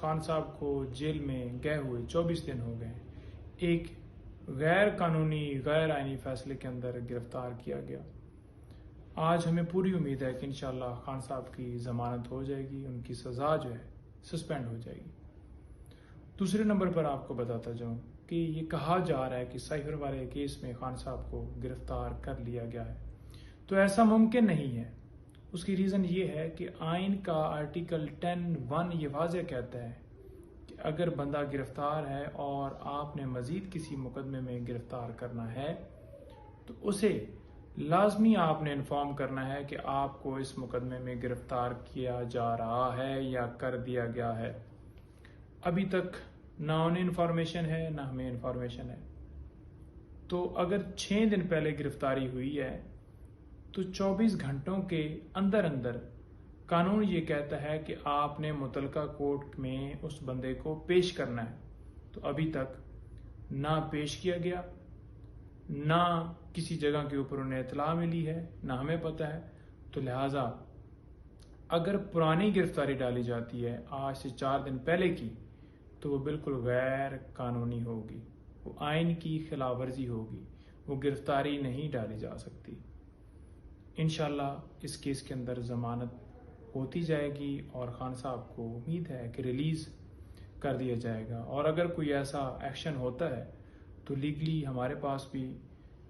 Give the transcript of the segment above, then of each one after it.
خان صاحب کو جیل میں گئے ہوئے 24 دن ہو گئے، ایک غیر قانونی غیر آئینی فیصلے کے اندر گرفتار کیا گیا۔ آج ہمیں پوری امید ہے کہ انشاءاللہ خان صاحب کی ضمانت ہو جائے گی، ان کی سزا جو ہے سسپینڈ ہو جائے گی۔ دوسرے نمبر پر آپ کو بتاتا جاؤں کہ یہ کہا جا رہا ہے کہ سائفر والے کیس میں خان صاحب کو گرفتار کر لیا گیا ہے، تو ایسا ممکن نہیں ہے۔ اس کی ریزن یہ ہے کہ آئین کا آرٹیکل 10(1) یہ واضح کہتا ہے کہ اگر بندہ گرفتار ہے اور آپ نے مزید کسی مقدمے میں گرفتار کرنا ہے تو اسے لازمی آپ نے انفارم کرنا ہے کہ آپ کو اس مقدمے میں گرفتار کیا جا رہا ہے یا کر دیا گیا ہے۔ ابھی تک نہ انہیں انفارمیشن ہے نہ ہمیں انفارمیشن ہے، تو اگر 6 دن پہلے گرفتاری ہوئی ہے تو 24 گھنٹوں کے اندر اندر قانون یہ کہتا ہے کہ آپ نے متعلقہ کورٹ میں اس بندے کو پیش کرنا ہے، تو ابھی تک نہ پیش کیا گیا، نہ کسی جگہ کے اوپر انہیں اطلاع ملی ہے، نہ ہمیں پتہ ہے۔ تو لہٰذا اگر پرانی گرفتاری ڈالی جاتی ہے آج سے 4 دن پہلے کی تو وہ بالکل غیر قانونی ہوگی، وہ آئین کی خلاف ورزی ہوگی، وہ گرفتاری نہیں ڈالی جا سکتی۔ انشاءاللہ اس کیس کے اندر ضمانت ہوتی جائے گی اور خان صاحب کو امید ہے کہ ریلیز کر دیا جائے گا، اور اگر کوئی ایسا ایکشن ہوتا ہے تو لیگلی ہمارے پاس بھی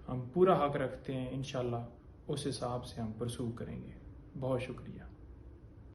ہم پورا حق رکھتے ہیں، انشاءاللہ اس حساب سے ہم پرسو کریں گے۔ بہت شکریہ۔